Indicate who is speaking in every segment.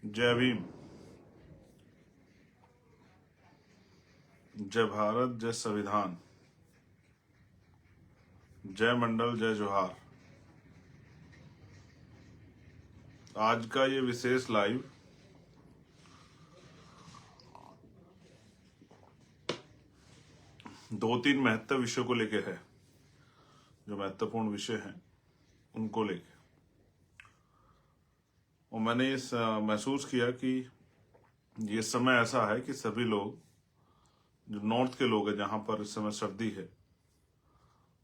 Speaker 1: जय भीम। जय भारत, जय संविधान, जय मंडल, जय जोहार। आज का ये विशेष लाइव दो तीन महत्व विषयों को लेके है, जो महत्वपूर्ण विषय हैं उनको लेके। और मैंने इस महसूस किया कि ये समय ऐसा है कि सभी लोग, जो नॉर्थ के लोग हैं जहां पर इस समय सर्दी है,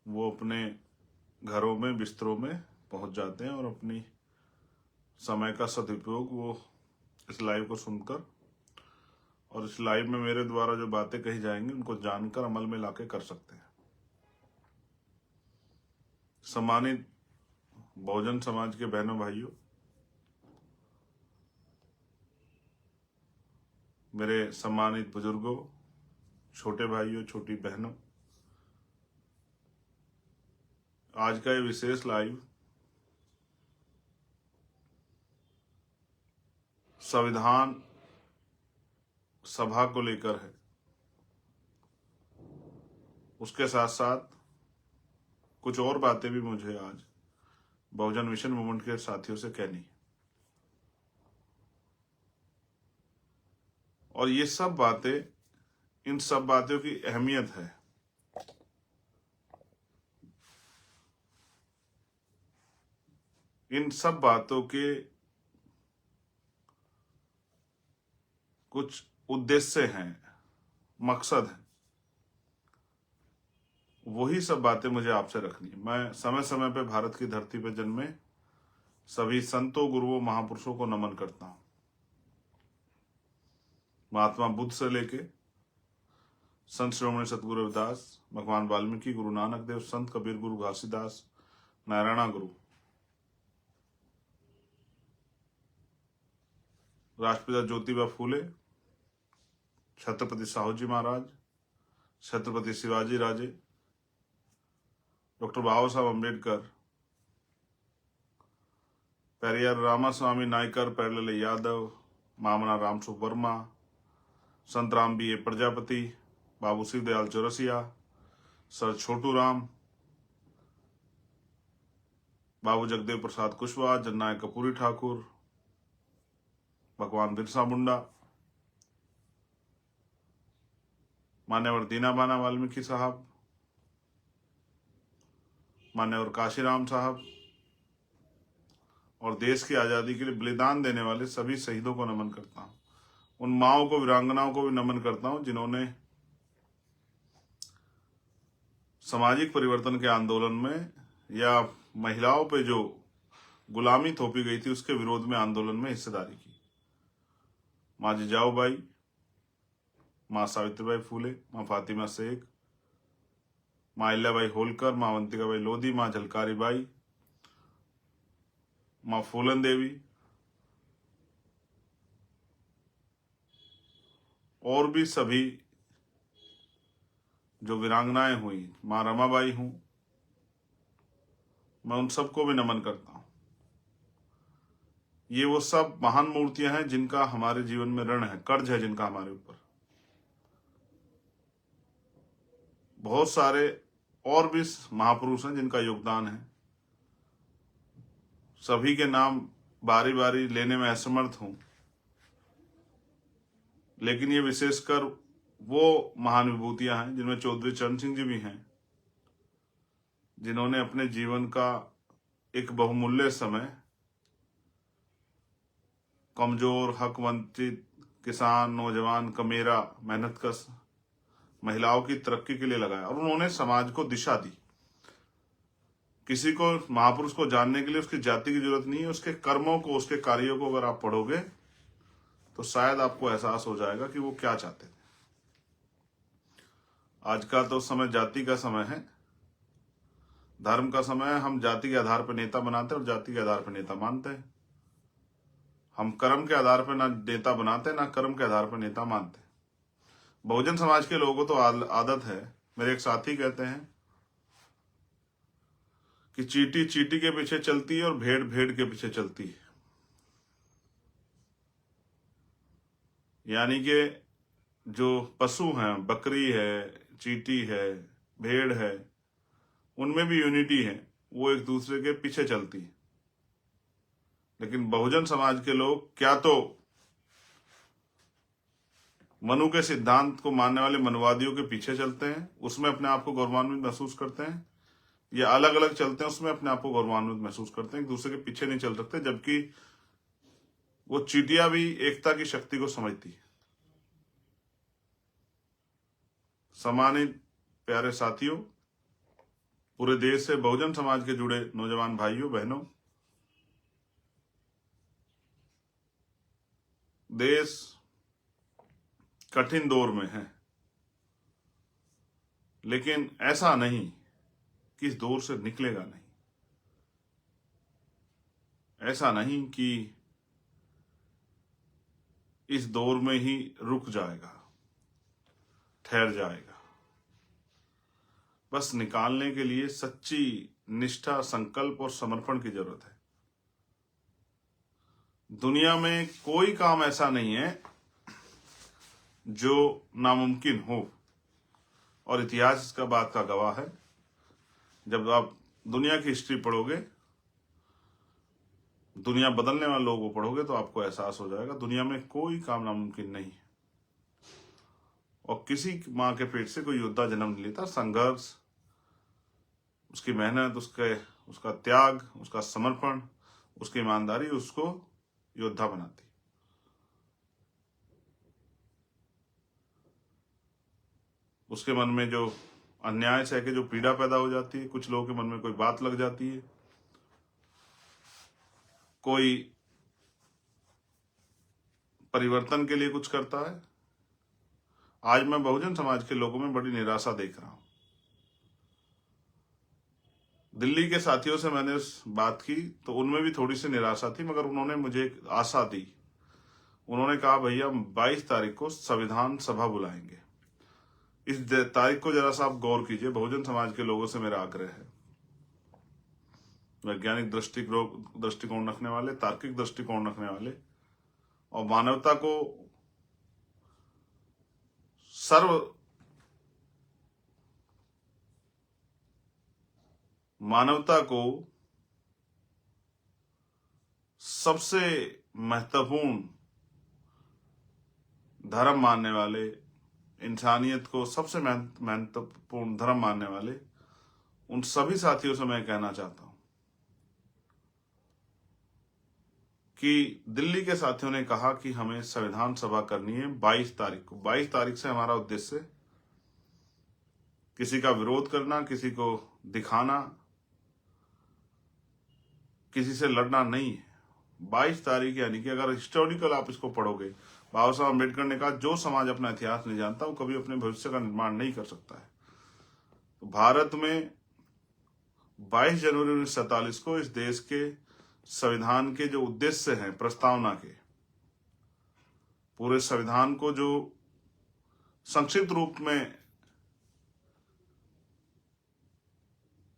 Speaker 1: वो अपने घरों में बिस्तरों में पहुंच जाते हैं और अपनी समय का सदुपयोग वो इस लाइव को सुनकर और इस लाइव में मेरे द्वारा जो बातें कही जाएंगी उनको जानकर अमल में लाके कर सकते हैं। सम्मानित बहुजन समाज के बहनों भाइयों, मेरे सम्मानित बुजुर्गों, छोटे भाइयों, छोटी बहनों, आज का ये विशेष लाइव संविधान सभा को लेकर है। उसके साथ साथ कुछ और बातें भी मुझे आज बहुजन मिशन मूवमेंट के साथियों से कहनी है। और ये सब बातें, इन सब बातों की अहमियत है। इन सब बातों के कुछ उद्देश्य हैं, मकसद है। वही सब बातें मुझे आपसे रखनी है। मैं समय समय पे भारत की धरती पर जन्मे सभी संतों, गुरुओं, महापुरुषों को नमन करता हूं। महात्मा बुद्ध से लेके संत श्रोमणी सतगुरु रविदास, भगवान वाल्मीकि, गुरु नानक देव, संत कबीर, गुरु घासीदास, नारायणा गुरु, राष्ट्रपिता ज्योतिबा फूले, छत्रपति साहू जी महाराज, छत्रपति शिवाजी राजे, डॉक्टर बाबा साहब अम्बेडकर, पेरियार रामास्वामी नायकर, पैरलेले यादव, मामना रामसु वर्मा, संत राम बी ए प्रजापति, बाबू शिव दयाल चौरसिया, सर छोटू राम, बाबू जगदेव प्रसाद कुशवाहा, जननायक कपूरी ठाकुर, भगवान बिरसा मुंडा, मान्यवर दीनाबाना वाल्मीकि साहब, मान्यवर काशीराम साहब, और देश की आजादी के लिए बलिदान देने वाले सभी शहीदों को नमन करता हूं। उन माओं को, वीरांगनाओं को भी नमन करता हूं जिन्होंने सामाजिक परिवर्तन के आंदोलन में या महिलाओं पे जो गुलामी थोपी गई थी उसके विरोध में आंदोलन में हिस्सेदारी की। माँ जिजाऊबाई, माँ सावित्रीबाई फूले, माँ फातिमा शेख, माँ अहिल्याबाई होलकर, माँ अवंतिकाबाई लोधी, माँ झलकारी बाई, माँ फूलन देवी, और भी सभी जो वीरांगनाएं हुई, माँ रमाबाई हूं, मैं उन सबको भी नमन करता हूं। ये वो सब महान मूर्तियां हैं जिनका हमारे जीवन में ऋण है, कर्ज है जिनका हमारे ऊपर। बहुत सारे और भी महापुरुष हैं जिनका योगदान है। सभी के नाम बारी बारी लेने में असमर्थ हूं, लेकिन ये विशेषकर वो महान विभूतियां हैं जिनमें चौधरी चरण सिंह जी भी हैं, जिन्होंने अपने जीवन का एक बहुमूल्य समय कमजोर, हक वंचित, किसान, नौजवान, कमेरा, मेहनतकश महिलाओं की तरक्की के लिए लगाया और उन्होंने समाज को दिशा दी। किसी को, महापुरुष को जानने के लिए उसकी जाति की जरूरत नहीं है, उसके कर्मों को, उसके कार्यों को अगर आप पढ़ोगे तो शायद आपको एहसास हो जाएगा कि वो क्या चाहते थे। आज का तो समय जाति का समय है, धर्म का समय है। हम जाति के आधार पर नेता बनाते हैं और जाति के आधार पर नेता मानते हैं। हम कर्म के आधार पर ना नेता बनाते हैं, ना कर्म के आधार पर नेता मानते हैं। बहुजन समाज के लोगों को तो आदत है, मेरे एक साथी कहते हैं कि चींटी चींटी के पीछे चलती है और भेड़ भेड़ के पीछे चलती है। यानी कि जो पशु हैं, बकरी है, चींटी है, भेड़ है, उनमें भी यूनिटी है, वो एक दूसरे के पीछे चलती है। लेकिन बहुजन समाज के लोग क्या तो मनु के सिद्धांत को मानने वाले मनुवादियों के पीछे चलते हैं, उसमें अपने आप को गौरवान्वित महसूस करते हैं, या अलग अलग चलते हैं, उसमें अपने आप को गौरवान्वित महसूस करते हैं, एक दूसरे के पीछे नहीं चल सकते। जबकि वो चींटियां भी एकता की शक्ति को समझती है। सम्मानित प्यारे साथियों, पूरे देश से बहुजन समाज के जुड़े नौजवान भाइयों बहनों, देश कठिन दौर में है, लेकिन ऐसा नहीं कि इस दौर से निकलेगा नहीं, ऐसा नहीं कि इस दौर में ही रुक जाएगा, ठहर जाएगा। बस निकालने के लिए सच्ची निष्ठा, संकल्प और समर्पण की जरूरत है। दुनिया में कोई काम ऐसा नहीं है जो नामुमकिन हो, और इतिहास इसका बात का गवाह है। जब आप दुनिया की हिस्ट्री पढ़ोगे, दुनिया बदलने वाले लोगों को पढ़ोगे, तो आपको एहसास हो जाएगा दुनिया में कोई काम नामुमकिन नहीं है। और किसी माँ के पेट से कोई योद्धा जन्म नहीं लेता। संघर्ष, उसकी मेहनत, उसका त्याग, उसका समर्पण, उसकी ईमानदारी उसको योद्धा बनाती। उसके मन में जो अन्याय सह के जो पीड़ा पैदा हो जाती है, कुछ लोगों के मन में कोई बात लग जाती है, कोई परिवर्तन के लिए कुछ करता है। आज मैं बहुजन समाज के लोगों में बड़ी निराशा देख रहा हूं। दिल्ली के साथियों से मैंने बात की तो उनमें भी थोड़ी सी निराशा थी, मगर उन्होंने मुझे एक आशा दी। उन्होंने कहा, भैया 22 तारीख को संविधान सभा बुलाएंगे। इस तारीख को जरा सा आप गौर कीजिए। बहुजन समाज के लोगों से मेरा आग्रह है, वैज्ञानिक दृष्टिकोण रखने वाले, तार्किक दृष्टिकोण रखने वाले और मानवता को सबसे महत्वपूर्ण धर्म मानने वाले, इंसानियत को सबसे महत्वपूर्ण धर्म मानने वाले उन सभी साथियों से मैं कहना चाहता हूं कि दिल्ली के साथियों ने कहा कि हमें संविधान सभा करनी है 22 तारीख को। 22 तारीख से हमारा उद्देश्य किसी का विरोध करना, किसी को दिखाना, किसी से लड़ना नहीं है। 22 तारीख यानी कि अगर हिस्टोरिकल आप इसको पढ़ोगे, बाबा साहब अम्बेडकर ने कहा, जो समाज अपना इतिहास नहीं जानता वो कभी अपने भविष्य का निर्माण नहीं कर सकता है। तो भारत में 22 जनवरी 1947 को इस देश के संविधान के जो उद्देश्य हैं, प्रस्तावना के, पूरे संविधान को जो संक्षिप्त रूप में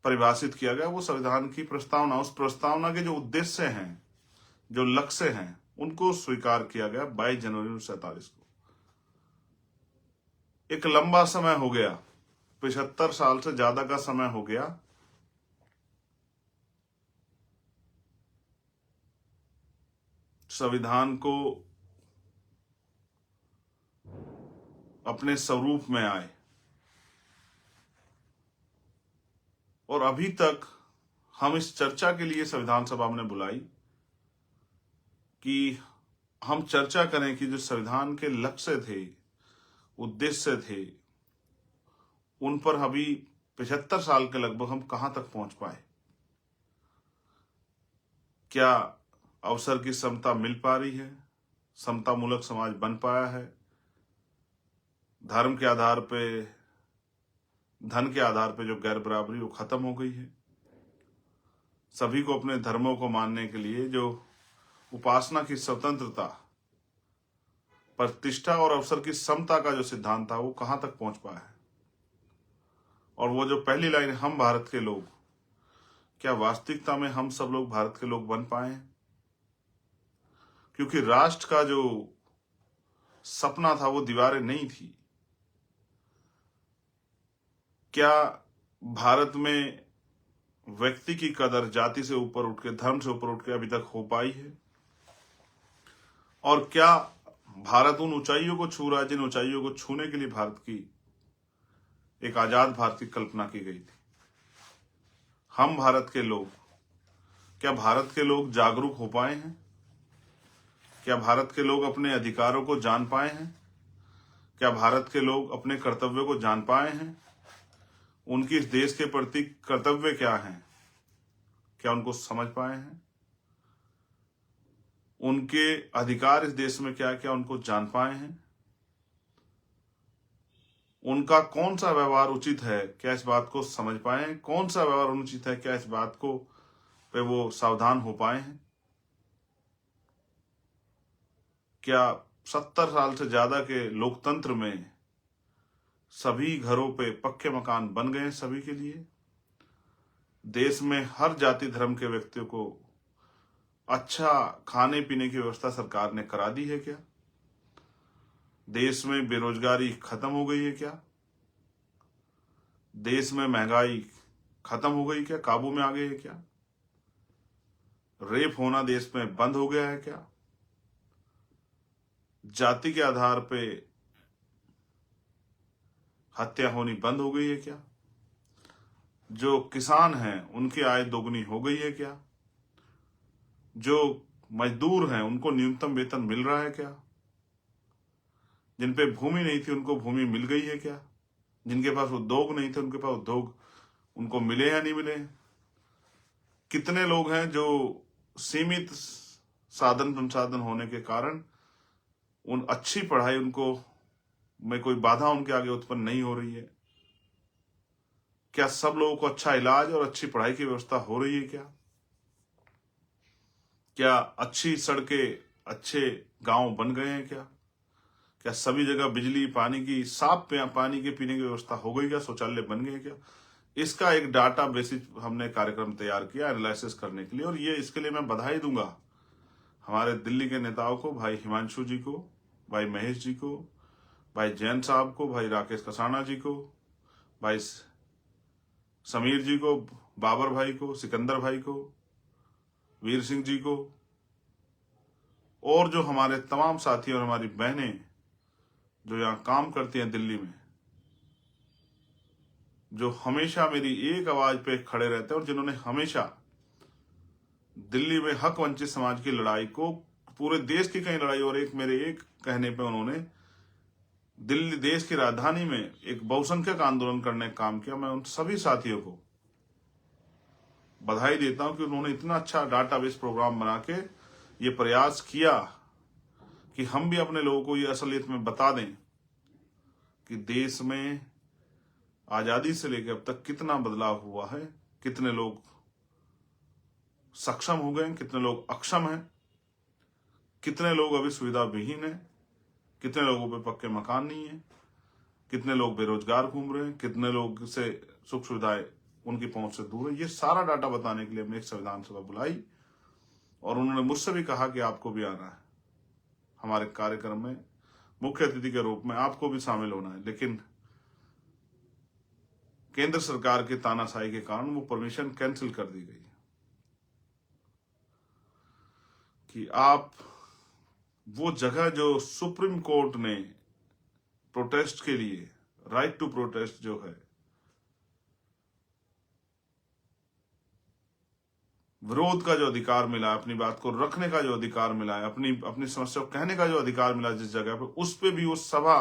Speaker 1: परिभाषित किया गया, वो संविधान की प्रस्तावना, उस प्रस्तावना के जो उद्देश्य हैं, जो लक्ष्य हैं, उनको स्वीकार किया गया 22 जनवरी 1947 को। एक लंबा समय हो गया, 75 साल से ज्यादा का समय हो गया संविधान को अपने स्वरूप में आए, और अभी तक हम इस चर्चा के लिए संविधान सभा ने बुलाई कि हम चर्चा करें कि जो संविधान के लक्ष्य थे, उद्देश्य थे, उन पर अभी 75 साल के लगभग हम कहां तक पहुंच पाए। क्या अवसर की समता मिल पा रही है? समता मूलक समाज बन पाया है? धर्म के आधार पे, धन के आधार पे जो गैर बराबरी वो खत्म हो गई है? सभी को अपने धर्मों को मानने के लिए जो उपासना की स्वतंत्रता, प्रतिष्ठा और अवसर की समता का जो सिद्धांत था, वो कहां तक पहुंच पाया है? और वो जो पहली लाइन, हम भारत के लोग, क्या वास्तविकता में हम सब लोग भारत के लोग बन पाए हैं? क्योंकि राष्ट्र का जो सपना था, वो दीवारें नहीं थी। क्या भारत में व्यक्ति की कदर जाति से ऊपर उठ के, धर्म से ऊपर उठ के अभी तक हो पाई है? और क्या भारत उन ऊंचाइयों को छू रहा है जिन ऊंचाइयों को छूने के लिए भारत की, एक आजाद भारत की कल्पना की गई थी? हम भारत के लोग, क्या भारत के लोग जागरूक हो पाए हैं? क्या भारत के लोग अपने अधिकारों को जान पाए हैं? क्या भारत के लोग अपने कर्तव्यों को जान पाए हैं? उनकी इस देश के प्रति कर्तव्य क्या हैं, क्या उनको समझ पाए हैं? उनके अधिकार इस देश में क्या क्या उनको जान पाए हैं? उनका कौन सा व्यवहार उचित है, क्या इस बात को समझ पाए हैं? कौन सा व्यवहार अनुचित है, क्या इस बात को पे वो सावधान हो पाए हैं? क्या 70 साल से ज्यादा के लोकतंत्र में सभी घरों पे पक्के मकान बन गए सभी के लिए? देश में हर जाति धर्म के व्यक्तियों को अच्छा खाने पीने की व्यवस्था सरकार ने करा दी है क्या? देश में बेरोजगारी खत्म हो गई है क्या? देश में महंगाई खत्म हो गई क्या, काबू में आ गई है क्या? रेप होना देश में बंद हो गया है क्या? जाति के आधार पे हत्या होनी बंद हो गई है क्या? जो किसान हैं उनकी आय दोगुनी हो गई है क्या? जो मजदूर हैं उनको न्यूनतम वेतन मिल रहा है क्या? जिन पे भूमि नहीं थी उनको भूमि मिल गई है क्या? जिनके पास उद्योग नहीं थे उनके पास उद्योग उनको मिले या नहीं मिले? कितने लोग हैं जो सीमित साधन संसाधन होने के कारण उन अच्छी पढ़ाई उनको में कोई बाधा उनके आगे उत्पन्न नहीं हो रही है? क्या सब लोगों को अच्छा इलाज और अच्छी पढ़ाई की व्यवस्था हो रही है क्या? क्या अच्छी सड़कें, अच्छे गांव बन गए हैं क्या? क्या सभी जगह बिजली, पानी की, साफ पानी के पीने की व्यवस्था हो गई क्या? शौचालय बन गए क्या? इसका एक डाटा बेसिस हमने कार्यक्रम तैयार किया एनालिसिस करने के लिए, और ये इसके लिए मैं बधाई दूंगा हमारे दिल्ली के नेताओं को, भाई हिमांशु जी को, भाई महेश जी को, भाई जैन साहब को, भाई राकेश कसाना जी को, भाई समीर जी को, बाबर भाई को, सिकंदर भाई को, वीर सिंह जी को, और जो हमारे तमाम साथी और हमारी बहनें जो यहाँ काम करती हैं दिल्ली में, जो हमेशा मेरी एक आवाज पे खड़े रहते हैं और जिन्होंने हमेशा दिल्ली में हक वंचित समाज की लड़ाई को, पूरे देश की कई लड़ाई, और एक मेरे एक कहने पे उन्होंने दिल्ली देश की राजधानी में एक बहुसंख्यक आंदोलन करने का काम किया। मैं उन सभी साथियों को बधाई देता हूं कि उन्होंने इतना अच्छा डाटाबेस प्रोग्राम बना के ये प्रयास किया कि हम भी अपने लोगों को ये असलियत में बता दें कि देश में आजादी से लेकर अब तक कितना बदलाव हुआ है, कितने लोग सक्षम हो गए, कितने लोग अक्षम हैं, कितने लोग अभी सुविधा विहीन हैं, कितने लोगों पे पक्के मकान नहीं है, कितने लोग बेरोजगार घूम रहे हैं, कितने लोग से सुख सुविधाएं उनकी पहुंच से दूर है। ये सारा डाटा बताने के लिए हमने एक संविधान सभा बुलाई और उन्होंने मुझसे भी कहा कि आपको भी आना है हमारे कार्यक्रम में, मुख्य अतिथि के रूप में आपको भी शामिल होना है। लेकिन केंद्र सरकार के तानाशाही के कारण वो परमिशन कैंसिल कर दी गई कि आप वो जगह जो सुप्रीम कोर्ट ने प्रोटेस्ट के लिए, राइट टू प्रोटेस्ट जो है, विरोध का जो अधिकार मिला है, अपनी बात को रखने का जो अधिकार मिला है, अपनी समस्या को कहने का जो अधिकार मिला जिस जगह पे, उस पे भी वो सभा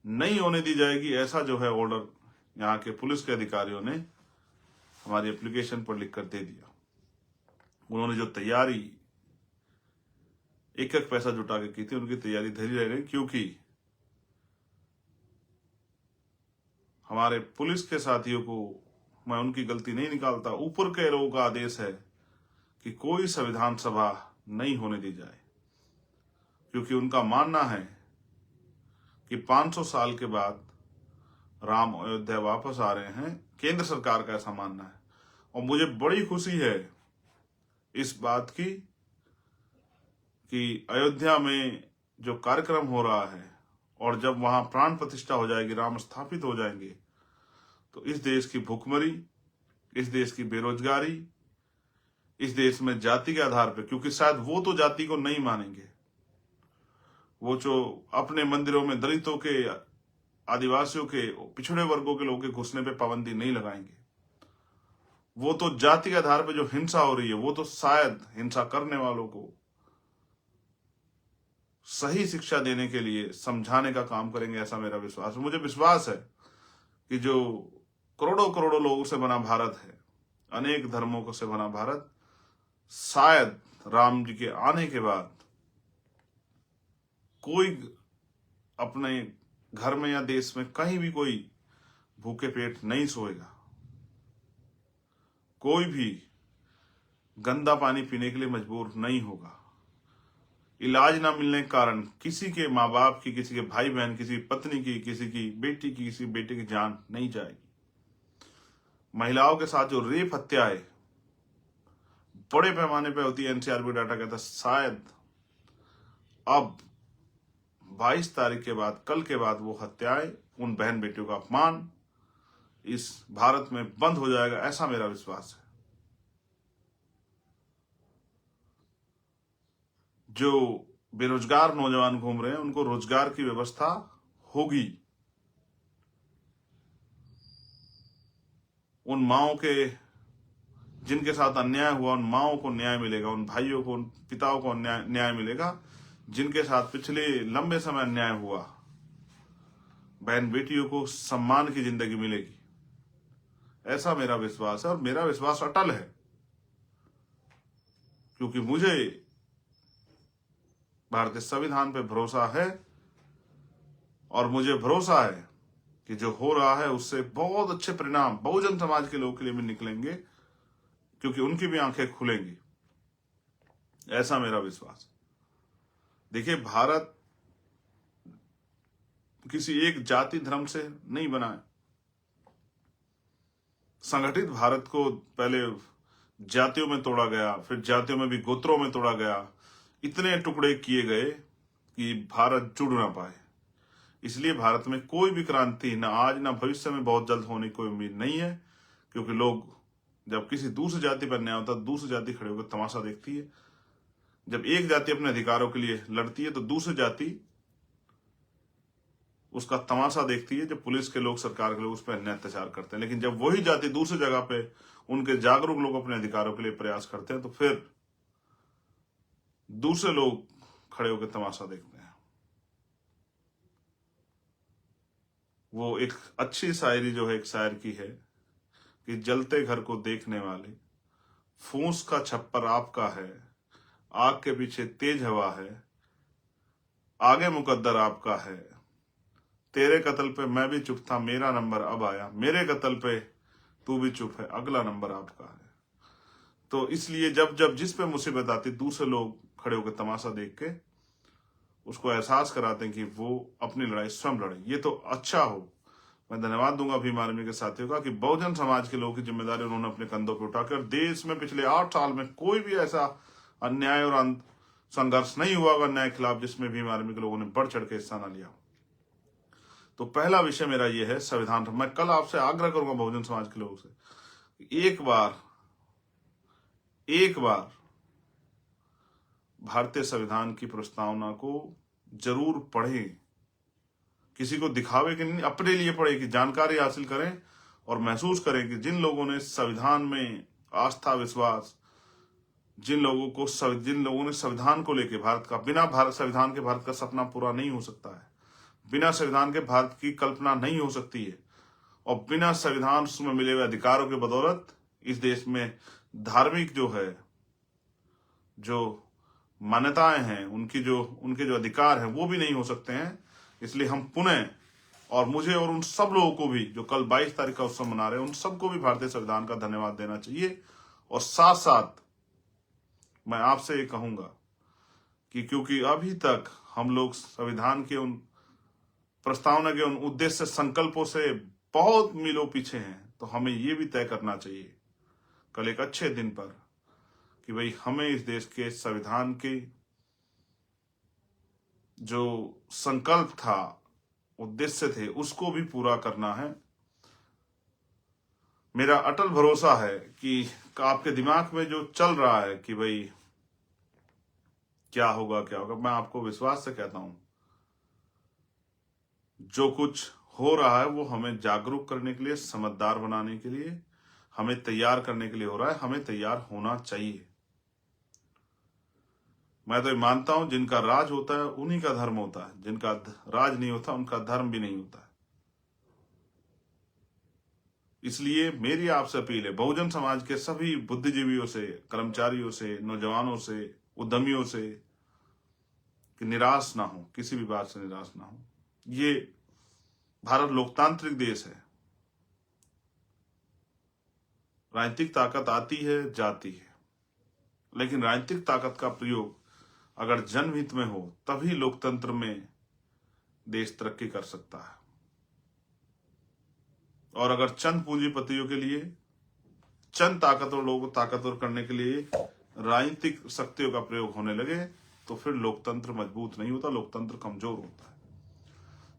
Speaker 1: नहीं होने दी जाएगी, ऐसा जो है ऑर्डर यहाँ के पुलिस के अधिकारियों ने हमारी एप्लीकेशन पर लिखकर दे दिया। उन्होंने जो तैयारी एक एक पैसा जुटा के की थी, उनकी तैयारी धरी रह गई, क्योंकि हमारे पुलिस के साथियों को मैं उनकी गलती नहीं निकालता, ऊपर के लोगों का आदेश है कि कोई संविधान सभा नहीं होने दी जाए, क्योंकि उनका मानना है कि 500 साल के बाद राम अयोध्या वापस आ रहे हैं, केंद्र सरकार का ऐसा मानना है। और मुझे बड़ी खुशी है इस बात की कि अयोध्या में जो कार्यक्रम हो रहा है और जब वहां प्राण प्रतिष्ठा हो जाएगी, राम स्थापित हो जाएंगे, तो इस देश की भूखमरी, इस देश की बेरोजगारी, इस देश में जाति के आधार पर, क्योंकि शायद वो तो जाति को नहीं मानेंगे, वो जो अपने मंदिरों में दलितों के, आदिवासियों के, पिछड़े वर्गों के लोगों के घुसने पे पाबंदी नहीं लगाएंगे, वो तो जाति के आधार पर जो हिंसा हो रही है, वो तो शायद हिंसा करने वालों को सही शिक्षा देने के लिए समझाने का काम करेंगे, ऐसा मेरा विश्वास है। मुझे विश्वास है कि जो करोड़ों करोड़ों लोगों से बना भारत है, अनेक धर्मों को से बना भारत, शायद राम जी के आने के बाद कोई अपने घर में या देश में कहीं भी कोई भूखे पेट नहीं सोएगा, कोई भी गंदा पानी पीने के लिए मजबूर नहीं होगा, इलाज ना मिलने के कारण किसी के माँ बाप की, किसी के भाई बहन, किसी की पत्नी की, किसी की बेटी की, किसी बेटे की जान नहीं जाएगी। महिलाओं के साथ जो रेप हत्याएं बड़े पैमाने पे होती है, एनसीआरबी डाटा कहता है शायद अब 22 तारीख के बाद, कल के बाद, वो हत्याएं, उन बहन बेटियों का अपमान इस भारत में बंद हो जाएगा, ऐसा मेरा विश्वास है। जो बेरोजगार नौजवान घूम रहे हैं, उनको रोजगार की व्यवस्था होगी, उन माओं के जिनके साथ अन्याय हुआ, उन माओं को न्याय मिलेगा, उन भाइयों को, उन पिताओं को न्याय मिलेगा, जिनके साथ पिछले लंबे समय अन्याय हुआ, बहन बेटियों को सम्मान की जिंदगी मिलेगी, ऐसा मेरा विश्वास है। और मेरा विश्वास अटल है, क्योंकि मुझे भारतीय संविधान पे भरोसा है और मुझे भरोसा है कि जो हो रहा है उससे बहुत अच्छे परिणाम बहुजन समाज के लोगों के लिए भी निकलेंगे, क्योंकि उनकी भी आंखें खुलेंगी, ऐसा मेरा विश्वास है। देखिए, भारत किसी एक जाति धर्म से नहीं बना है। संगठित भारत को पहले जातियों में तोड़ा गया, फिर जातियों में भी गोत्रों में तोड़ा गया, इतने टुकड़े किए गए कि भारत जुड़ ना पाए। इसलिए भारत में कोई भी क्रांति ना आज ना भविष्य में बहुत जल्द होने की कोई उम्मीद नहीं है, क्योंकि लोग जब किसी दूसरी जाति पर अन्याय होता है, दूसरी जाति खड़े होकर तमाशा देखती है। जब एक जाति अपने अधिकारों के लिए लड़ती है तो दूसरी जाति उसका तमाशा देखती है, जब पुलिस के लोग, सरकार के लोग उस पर अन्याय अत्याचार करते हैं। लेकिन जब वही जाति दूसरी जगह पे उनके जागरूक लोग अपने अधिकारों के लिए प्रयास करते हैं, तो फिर दूसरे लोग खड़े होकर तमाशा देखते हैं। वो एक अच्छी शायरी जो है, एक शायर की है कि जलते घर को देखने वाले, फूंस का छप्पर आपका है, आग के पीछे तेज हवा है, आगे मुकद्दर आपका है, तेरे कत्ल पे मैं भी चुप था, मेरा नंबर अब आया, मेरे कत्ल पे तू भी चुप है, अगला नंबर आपका है। तो इसलिए जब जब जिस पे मुसीबत आती, दूसरे लोग खड़े होकर तमाशा देख के उसको एहसास कराते हैं कि वो अपनी लड़ाई स्वयं लड़े। ये तो अच्छा हो। मैं धन्यवाद दूंगा भीम आर्मी के साथियों का कि बहुजन समाज के लोगों की जिम्मेदारी उन्होंने अपने कंधों पर उठाकर देश में पिछले 8 साल में कोई भी ऐसा अन्याय और संघर्ष नहीं हुआ अन्याय के खिलाफ जिसमें भीम आर्मी के लोगों ने बढ़ चढ़ के हिस्सा न लिया। तो पहला विषय मेरा ये है संविधान। मैं कल आपसे आग्रह करूंगा बहुजन समाज के लोगों से, एक बार भारतीय संविधान की प्रस्तावना को जरूर पढ़ें। किसी को दिखावे के नहीं, अपने लिए पढ़ें, कि जानकारी हासिल करें और महसूस करें कि जिन लोगों ने संविधान में आस्था, विश्वास, जिन लोगों ने संविधान को लेकर भारत का, बिना भारत संविधान के भारत का सपना पूरा नहीं हो सकता है, बिना संविधान के भारत की कल्पना नहीं हो सकती है, और बिना संविधान में मिले हुए अधिकारों के बदौलत इस देश में धार्मिक जो मान्यताएं हैं, उनके जो अधिकार हैं वो भी नहीं हो सकते हैं। इसलिए हम पुनः, और मुझे और उन सब लोगों को भी जो कल 22 तारीख का उत्सव मना रहे हैं, उन सबको भी भारतीय संविधान का धन्यवाद देना चाहिए। और साथ साथ मैं आपसे ये कहूंगा कि क्योंकि अभी तक हम लोग संविधान के उन प्रस्तावना के उन उद्देश्य संकल्पों से बहुत मीलों पीछे हैं, तो हमें ये भी तय करना चाहिए कल एक अच्छे दिन पर कि भाई हमें इस देश के संविधान की जो संकल्प था, उद्देश्य थे, उसको भी पूरा करना है। मेरा अटल भरोसा है कि आपके दिमाग में जो चल रहा है कि भाई क्या होगा क्या होगा, मैं आपको विश्वास से कहता हूं जो कुछ हो रहा है वो हमें जागरूक करने के लिए, समझदार बनाने के लिए, हमें तैयार करने के लिए हो रहा है। हमें तैयार होना चाहिए। मैं तो ये मानता हूं जिनका राज होता है उन्हीं का धर्म होता है, जिनका राज नहीं होता उनका धर्म भी नहीं होता है। इसलिए मेरी आपसे अपील है बहुजन समाज के सभी बुद्धिजीवियों से, कर्मचारियों से, नौजवानों से, उद्यमियों से, कि निराश ना हो, किसी भी बात से निराश ना हो। ये भारत लोकतांत्रिक देश है। राजनीतिक ताकत आती है, जाती है, लेकिन राजनीतिक ताकत का प्रयोग अगर जनहित में हो तभी लोकतंत्र में देश तरक्की कर सकता है। और अगर चंद पूंजीपतियों के लिए, चंद ताकतवर लोगों को ताकतवर करने के लिए राजनीतिक शक्तियों का प्रयोग होने लगे तो फिर लोकतंत्र मजबूत नहीं होता, लोकतंत्र कमजोर होता है।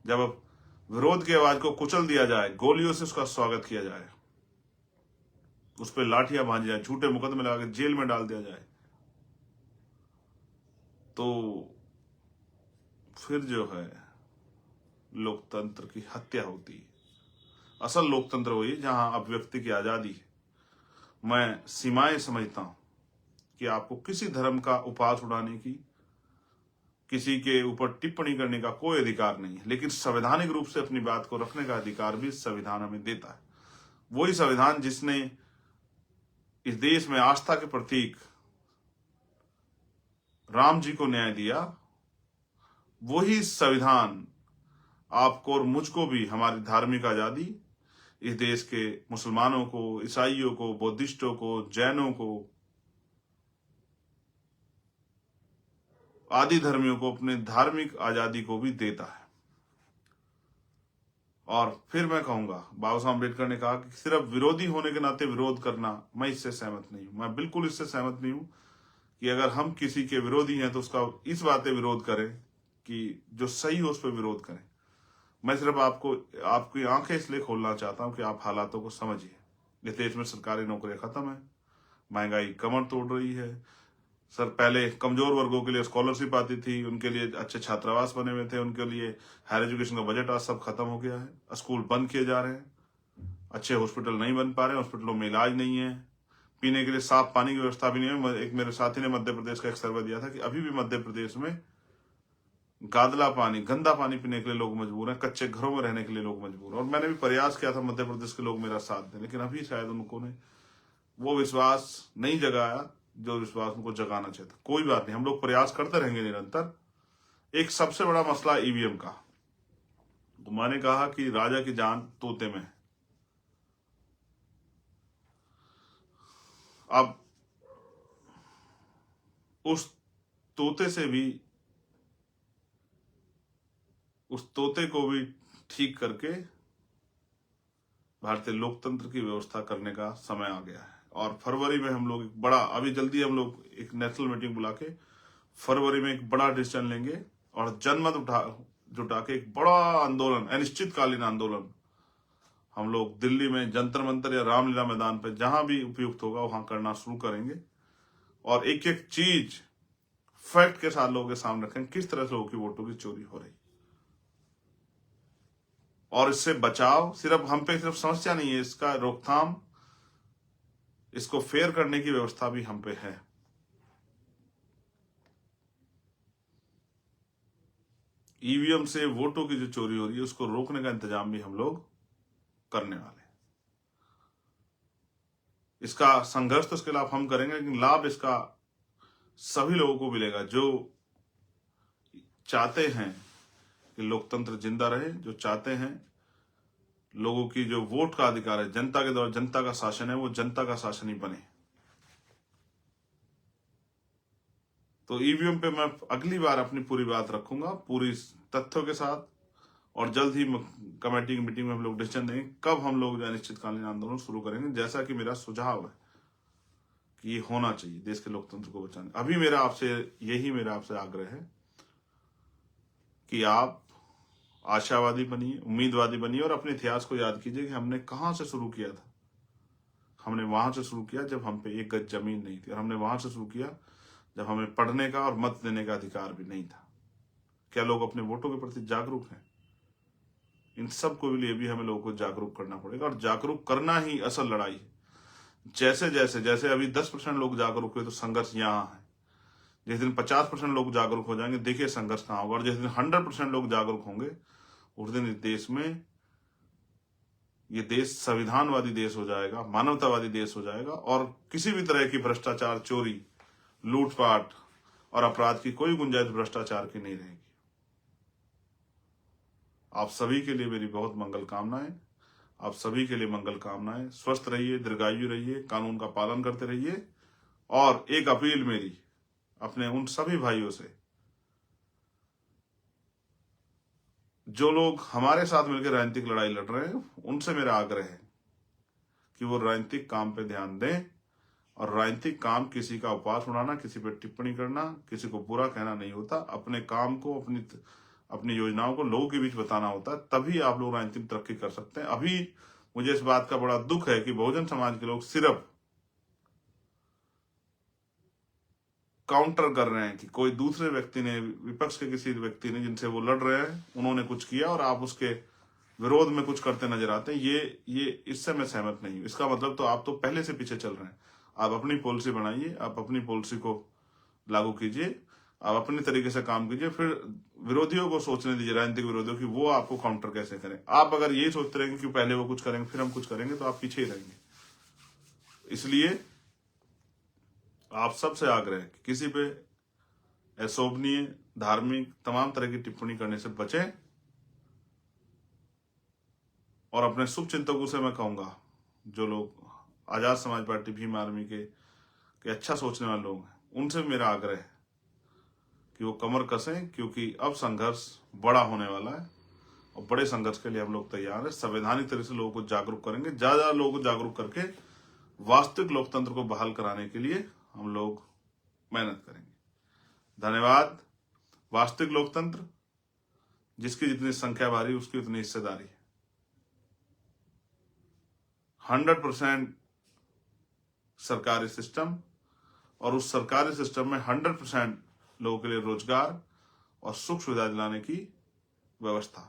Speaker 1: जब अब विरोध की आवाज को कुचल दिया जाए, गोलियों से उसका स्वागत किया जाए, उस पर लाठियां भांजी जाए, झूठे मुकदमे लगा के जेल में डाल दिया जाए, तो फिर जो है लोकतंत्र की हत्या होती है। असल लोकतंत्र वही जहां अभिव्यक्ति की आजादी है। मैं सीमाएं समझता हूं कि आपको किसी धर्म का उपहास उड़ाने की, किसी के ऊपर टिप्पणी करने का कोई अधिकार नहीं है, लेकिन संवैधानिक रूप से अपनी बात को रखने का अधिकार भी संविधान हमें देता है। वही संविधान जिसने इस देश में आस्था के प्रतीक राम जी को न्याय दिया, वही संविधान आपको और मुझको भी हमारी धार्मिक आजादी, इस देश के मुसलमानों को, ईसाइयों को, बौद्धिस्टों को, जैनों को, आदि धर्मियों को अपने धार्मिक आजादी को भी देता है। और फिर मैं कहूंगा, बाबा साहब अम्बेडकर ने कहा कि सिर्फ विरोधी होने के नाते विरोध करना, मैं इससे सहमत नहीं हूं। मैं बिल्कुल इससे सहमत नहीं हूं कि अगर हम किसी के विरोधी हैं तो उसका इस बातें विरोध करें कि जो सही हो उस पर विरोध करें। मैं सिर्फ आपको, आपकी आंखें इसलिए खोलना चाहता हूं कि आप हालातों को समझिए। इस देश में सरकारी नौकरियां खत्म है, महंगाई कमर तोड़ रही है। सर, पहले कमजोर वर्गों के लिए स्कॉलरशिप आती थी, उनके लिए अच्छे छात्रावास बने हुए थे, उनके लिए हायर एजुकेशन का बजट आज सब खत्म हो गया है। स्कूल बंद किए जा रहे हैं, अच्छे हॉस्पिटल नहीं बन पा रहे हैं, हॉस्पिटलों में इलाज नहीं है, पीने के लिए साफ पानी की व्यवस्था भी नहीं है। एक मेरे साथी ने मध्य प्रदेश का एक सर्वे दिया था कि अभी भी मध्य प्रदेश में गादला पानी, गंदा पानी पीने के लिए लोग मजबूर हैं, कच्चे घरों में रहने के लिए लोग मजबूर हैं। और मैंने भी प्रयास किया था मध्य प्रदेश के लोग मेरा साथ दें, लेकिन अभी शायद उनको ने वो विश्वास नहीं जगाया जो विश्वास उनको जगाना चाहिए था। कोई बात नहीं, हम लोग प्रयास करते रहेंगे निरंतर। एक सबसे बड़ा मसला ईवीएम का, तो मैंने कहा कि राजा की जान तोते में है। अब उस तोते से भी, उस तोते को भी ठीक करके भारतीय लोकतंत्र की व्यवस्था करने का समय आ गया है। और फरवरी में हम लोग एक बड़ा, अभी जल्दी हम लोग एक नेशनल मीटिंग बुला के फरवरी में एक बड़ा डिसीजन लेंगे और जनमत जुटा के एक बड़ा आंदोलन, अनिश्चितकालीन आंदोलन हम लोग दिल्ली में जंतर मंतर या रामलीला मैदान पे जहां भी उपयुक्त होगा वहां करना शुरू करेंगे। और एक एक चीज फैक्ट के साथ लोगों के सामने रखेंगे किस तरह से लोगों की वोटों की चोरी हो रही। और इससे बचाव सिर्फ हम पे सिर्फ समस्या नहीं है, इसका रोकथाम, इसको फेयर करने की व्यवस्था भी हम पे है। ईवीएम से वोटों की जो चोरी हो रही है उसको रोकने का इंतजाम भी हम लोग करने वाले हैं। इसका संघर्ष तो इसके खिलाफ हम करेंगे, लेकिन लाभ इसका सभी लोगों को मिलेगा जो चाहते हैं कि लोकतंत्र जिंदा रहे, जो चाहते हैं लोगों की जो वोट का अधिकार है, जनता के द्वारा जनता का शासन है, वो जनता का शासन ही बने। तो ईवीएम पे मैं अगली बार अपनी पूरी बात रखूंगा, पूरी तथ्यों के साथ। और जल्द ही कमेटी की मीटिंग में हम लोग डिसीजन देंगे कब हम लोग अनिश्चितकालीन आंदोलन शुरू करेंगे, जैसा कि मेरा सुझाव है कि ये होना चाहिए देश के लोकतंत्र को बचाने। अभी मेरा आपसे आग्रह है कि आप आशावादी बनिए, उम्मीदवादी बनिए और अपने इतिहास को याद कीजिए कि हमने कहाँ से शुरू किया था। हमने वहां से शुरू किया जब हम पे एक गज जमीन नहीं थी, और हमने वहां से शुरू किया जब हमें पढ़ने का और मत देने का अधिकार भी नहीं था। क्या लोग अपने वोटों के प्रति जागरूक हैं? इन सब को लिए भी हमें लोगों को जागरूक करना पड़ेगा, और जागरूक करना ही असल लड़ाई है। जैसे जैसे जैसे अभी 10% लोग जागरूक हुए तो संघर्ष यहाँ है। जिस दिन 50% लोग जागरूक हो जाएंगे, देखिए संघर्ष कहाँ होगा। और जिस दिन 100% लोग जागरूक होंगे, उस दिन इस देश में, ये देश संविधानवादी देश हो जाएगा, मानवतावादी देश हो जाएगा, और किसी भी तरह की भ्रष्टाचार, चोरी, लूटपाट और अपराध की कोई गुंजाइश भ्रष्टाचार की नहीं रहेगी। आप सभी के लिए मेरी बहुत मंगल कामनाएं। आप सभी के लिए मंगल कामनाएं। स्वस्थ रहिए, दीर्घायु रहिए, कानून का पालन करते रहिए। और एक अपील मेरी अपने उन सभी भाइयों से जो लोग हमारे साथ मिलकर राजनीतिक लड़ाई लड़ रहे हैं, उनसे मेरा आग्रह है कि वो राजनीतिक काम पे ध्यान दें। और राजनीतिक काम किसी का उपवास उड़ाना, किसी पे टिप्पणी करना, किसी को बुरा कहना नहीं होता। अपने काम को, अपनी योजनाओं को लोगों के बीच बताना होता है, तभी आप लोग राजनीतिक तरक्की कर सकते हैं। अभी मुझे इस बात का बड़ा दुख है कि बहुजन समाज के लोग सिर्फ काउंटर कर रहे हैं कि कोई दूसरे व्यक्ति ने, विपक्ष के किसी व्यक्ति ने जिनसे वो लड़ रहे हैं, उन्होंने कुछ किया और आप उसके विरोध में कुछ करते नजर आते हैं। ये इससे मैं सहमत नहीं हूं। इसका मतलब तो आप तो पहले से पीछे चल रहे हैं। आप अपनी पॉलिसी बनाइए, आप अपनी पॉलिसी को लागू कीजिए, आप अपने तरीके से काम कीजिए, फिर विरोधियों को सोचने दीजिए, राजनीतिक विरोधियों की, वो आपको काउंटर कैसे करें। आप अगर ये सोचते रहेंगे कि पहले वो कुछ करेंगे फिर हम कुछ करेंगे, तो आप पीछे ही रहेंगे। इसलिए आप सबसे आग्रह है कि किसी पे अशोभनीय, धार्मिक, तमाम तरह की टिप्पणी करने से बचें। और अपने शुभ चिंतकों से मैं कहूंगा, जो लोग आजाद समाज पार्टी, भीम आर्मी के अच्छा सोचने वाले लोग हैं, उनसे मेरा आग्रह है कि वो कमर कसें, क्योंकि अब संघर्ष बड़ा होने वाला है और बड़े संघर्ष के लिए हम लोग तैयार हैं। संवैधानिक तरह से लोगों को जागरूक करेंगे, ज्यादा लोगों को जागरूक करके वास्तविक लोकतंत्र को बहाल कराने के लिए हम लोग मेहनत करेंगे। धन्यवाद। वास्तविक लोकतंत्र, जिसकी जितनी संख्या भारी उसकी उतनी हिस्सेदारी है। 100% सरकारी सिस्टम, और उस सरकारी सिस्टम में 100% लोगों के लिए रोजगार और सुख सुविधा दिलाने की व्यवस्था।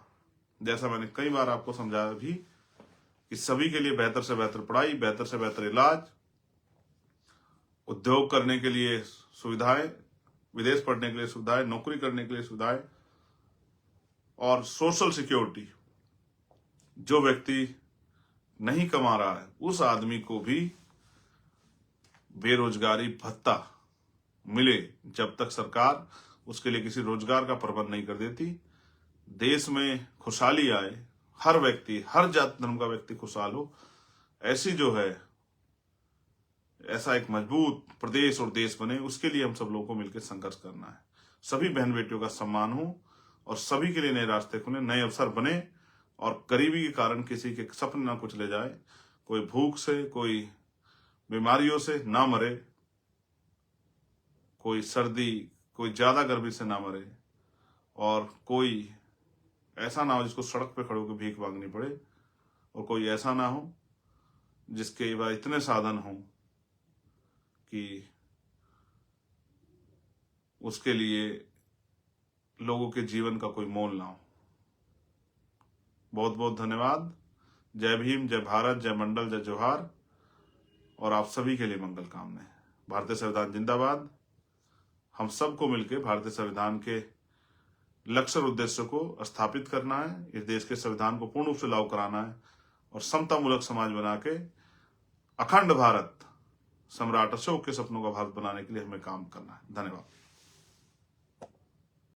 Speaker 1: जैसा मैंने कई बार आपको समझाया भी कि सभी के लिए बेहतर से बेहतर पढ़ाई, बेहतर से बेहतर इलाज, उद्योग करने के लिए सुविधाएं, विदेश पढ़ने के लिए सुविधाएं, नौकरी करने के लिए सुविधाएं, और सोशल सिक्योरिटी। जो व्यक्ति नहीं कमा रहा है उस आदमी को भी बेरोजगारी भत्ता मिले, जब तक सरकार उसके लिए किसी रोजगार का प्रबंध नहीं कर देती। देश में खुशहाली आए, हर व्यक्ति, हर जाति धर्म का व्यक्ति खुशहाल हो, ऐसी जो है, ऐसा एक मजबूत प्रदेश और देश बने, उसके लिए हम सब लोगों को मिलकर संघर्ष करना है। सभी बहन बेटियों का सम्मान हो और सभी के लिए नए रास्ते खुले, नए अवसर बने, और गरीबी के कारण किसी के सपने ना कुचले जाए, कोई भूख से, कोई बीमारियों से ना मरे, कोई सर्दी, कोई ज्यादा गर्मी से ना मरे, और कोई ऐसा ना हो जिसको सड़क पे खड़े होकर भीख मांगनी पड़े, और कोई ऐसा ना हो जिसके पास इतने साधन हो कि उसके लिए लोगों के जीवन का कोई मोल ना हो। बहुत बहुत धन्यवाद। जय भीम, जय भारत, जय मंडल, जय जोहार, और आप सभी के लिए मंगल कामनाएं। भारतीय संविधान जिंदाबाद। हम सबको मिलकर भारतीय संविधान के लक्ष्य और उद्देश्य को स्थापित करना है, इस देश के संविधान को पूर्ण रूप से लागू कराना है, और समतामूलक समाज बना के अखंड भारत, सम्राट अशोक के सपनों का भारत बनाने के लिए हमें काम करना है। धन्यवाद।